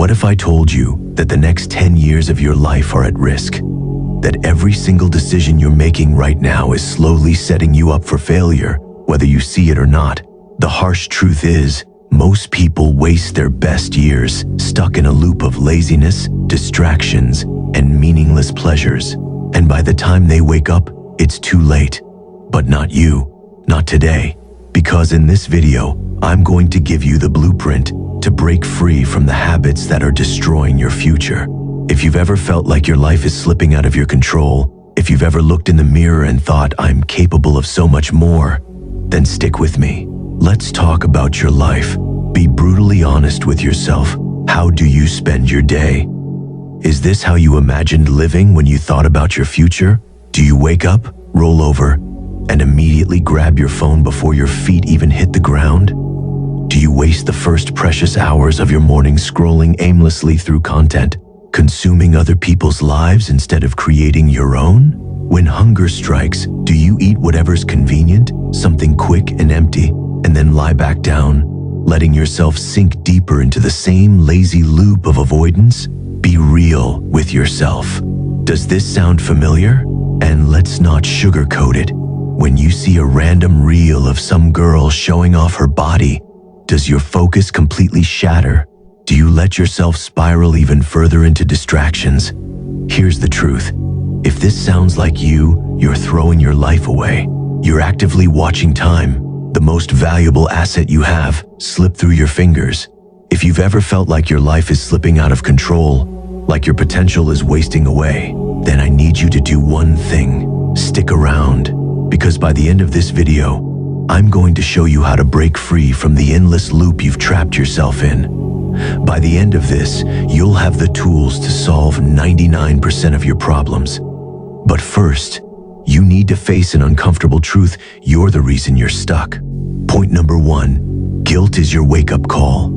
What if I told you that the next 10 years of your life are at risk? That every single decision you're making right now is slowly setting you up for failure, whether you see it or not? The harsh truth is, most people waste their best years stuck in a loop of laziness, distractions, and meaningless pleasures. And by the time they wake up, it's too late. But not you, not today. Because in this video, I'm going to give you the blueprint to break free from the habits that are destroying your future. If you've ever felt like your life is slipping out of your control, if you've ever looked in the mirror and thought, I'm capable of so much more, then stick with me. Let's talk about your life. Be brutally honest with yourself. How do you spend your day? Is this how you imagined living when you thought about your future? Do you wake up, roll over, and immediately grab your phone before your feet even hit the ground? Do you waste the first precious hours of your morning scrolling aimlessly through content, consuming other people's lives instead of creating your own? When hunger strikes, do you eat whatever's convenient, something quick and empty, and then lie back down, letting yourself sink deeper into the same lazy loop of avoidance? Be real with yourself. Does this sound familiar? And let's not sugarcoat it. When you see a random reel of some girl showing off her body, does your focus completely shatter? Do you let yourself spiral even further into distractions? Here's the truth. If this sounds like you, you're throwing your life away. You're actively watching time, the most valuable asset you have, slip through your fingers. If you've ever felt like your life is slipping out of control, like your potential is wasting away, then I need you to do one thing. Stick around, because by the end of this video, I'm going to show you how to break free from the endless loop you've trapped yourself in. By the end of this, you'll have the tools to solve 99% of your problems. But first, you need to face an uncomfortable truth. You're the reason you're stuck. Point number 1, guilt is your wake-up call.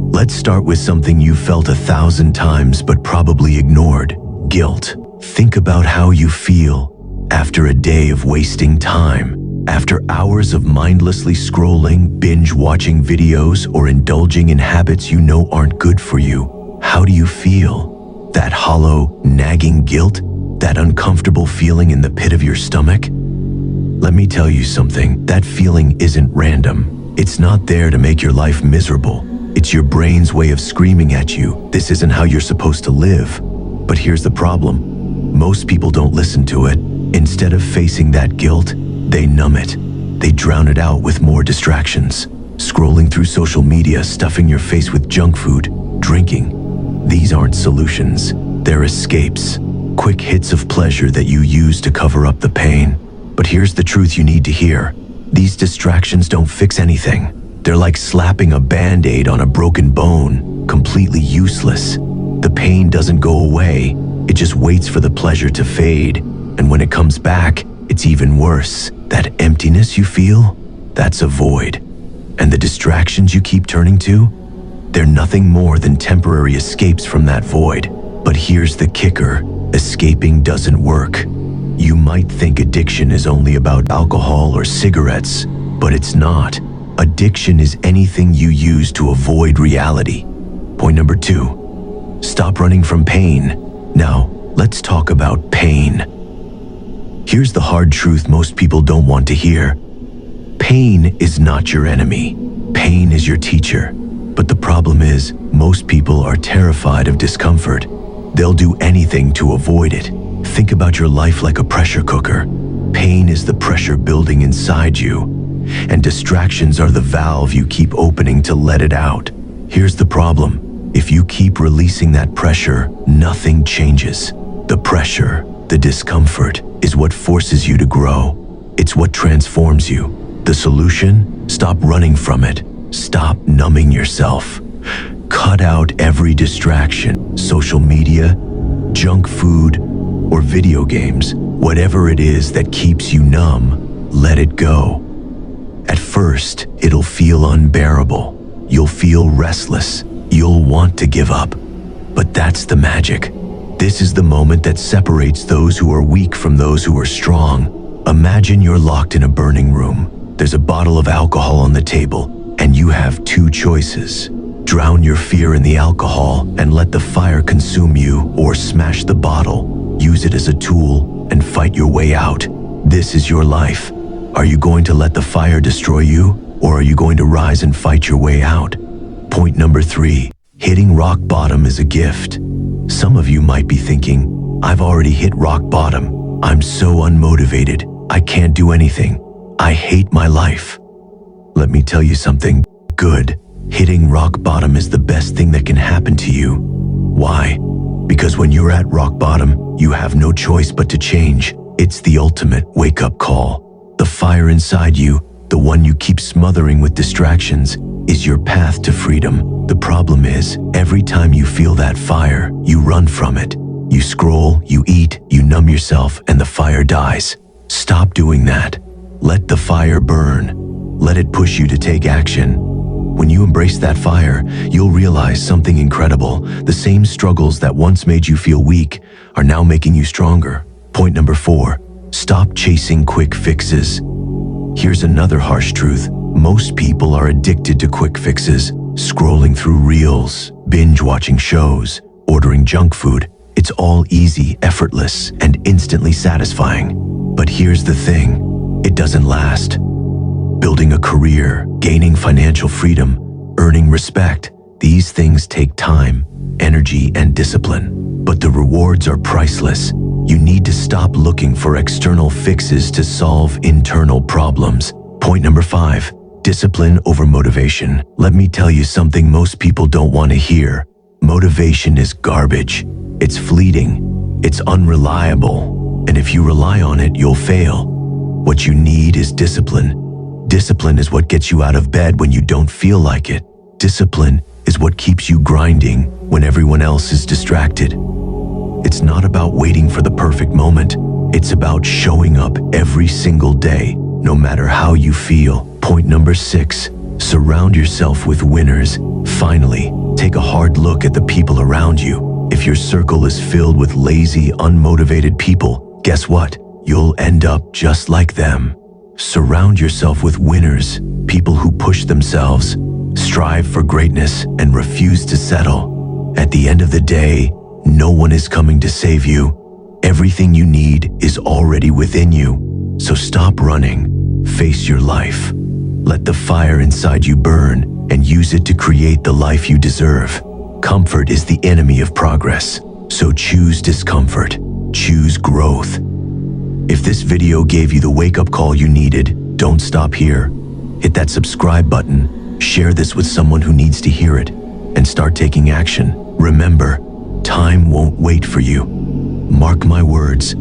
Let's start with something you've felt 1,000 times but probably ignored: guilt. Think about how you feel after a day of wasting time. After hours of mindlessly scrolling, binge-watching videos, or indulging in habits you know aren't good for you, how do you feel? That hollow, nagging guilt? That uncomfortable feeling in the pit of your stomach? Let me tell you something, that feeling isn't random. It's not there to make your life miserable. It's your brain's way of screaming at you, this isn't how you're supposed to live. But here's the problem. Most people don't listen to it. Instead of facing that guilt, they numb it. They drown it out with more distractions. Scrolling through social media, stuffing your face with junk food, drinking. These aren't solutions. They're escapes. Quick hits of pleasure that you use to cover up the pain. But here's the truth you need to hear. These distractions don't fix anything. They're like slapping a Band-Aid on a broken bone, completely useless. The pain doesn't go away. It just waits for the pleasure to fade. And when it comes back, it's even worse. That emptiness you feel, that's a void. And the distractions you keep turning to, they're nothing more than temporary escapes from that void. But here's the kicker, escaping doesn't work. You might think addiction is only about alcohol or cigarettes, but it's not. Addiction is anything you use to avoid reality. Point number 2, stop running from pain. Now, let's talk about pain. Here's the hard truth most people don't want to hear. Pain is not your enemy. Pain is your teacher. But the problem is, most people are terrified of discomfort. They'll do anything to avoid it. Think about your life like a pressure cooker. Pain is the pressure building inside you, and distractions are the valve you keep opening to let it out. Here's the problem. If you keep releasing that pressure, nothing changes. The pressure, the discomfort, is what forces you to grow. It's what transforms you. The solution? Stop running from it. Stop numbing yourself. Cut out every distraction, social media, junk food, or video games. Whatever it is that keeps you numb, let it go. At first, it'll feel unbearable. You'll feel restless. You'll want to give up. But that's the magic. This is the moment that separates those who are weak from those who are strong. Imagine you're locked in a burning room. There's a bottle of alcohol on the table, and you have 2 choices. Drown your fear in the alcohol and let the fire consume you, or smash the bottle, use it as a tool, and fight your way out. This is your life. Are you going to let the fire destroy you, or are you going to rise and fight your way out? Point number 3, hitting rock bottom is a gift. Some of you might be thinking, I've already hit rock bottom. I'm so unmotivated. I can't do anything. I hate my life. Let me tell you something good. Hitting rock bottom is the best thing that can happen to you. Why? Because when you're at rock bottom, you have no choice but to change. It's the ultimate wake-up call. The fire inside you, the one you keep smothering with distractions, is your path to freedom. The problem is, every time you feel that fire, you run from it. You scroll, you eat, you numb yourself, and the fire dies. Stop doing that. Let the fire burn. Let it push you to take action. When you embrace that fire, you'll realize something incredible. The same struggles that once made you feel weak are now making you stronger. Point number 4, stop chasing quick fixes. Here's another harsh truth. Most people are addicted to quick fixes, scrolling through reels, binge-watching shows, ordering junk food. It's all easy, effortless, and instantly satisfying. But here's the thing, it doesn't last. Building a career, gaining financial freedom, earning respect, these things take time, energy, and discipline. But the rewards are priceless. You need to stop looking for external fixes to solve internal problems. Point number 5, discipline over motivation. Let me tell you something most people don't want to hear. Motivation is garbage. It's fleeting. It's unreliable. And if you rely on it, you'll fail. What you need is discipline. Discipline is what gets you out of bed when you don't feel like it. Discipline is what keeps you grinding when everyone else is distracted. It's not about waiting for the perfect moment. It's about showing up every single day, no matter how you feel. Point number 6, surround yourself with winners. Finally, take a hard look at the people around you. If your circle is filled with lazy, unmotivated people, guess what? You'll end up just like them. Surround yourself with winners, people who push themselves, strive for greatness, and refuse to settle. At the end of the day, no one is coming to save you. Everything you need is already within you. So stop running, face your life. Let the fire inside you burn and use it to create the life you deserve. Comfort is the enemy of progress, so choose discomfort, choose growth. If this video gave you the wake-up call you needed, don't stop here. Hit that subscribe button, share this with someone who needs to hear it, and start taking action. Remember, time won't wait for you. Mark my words,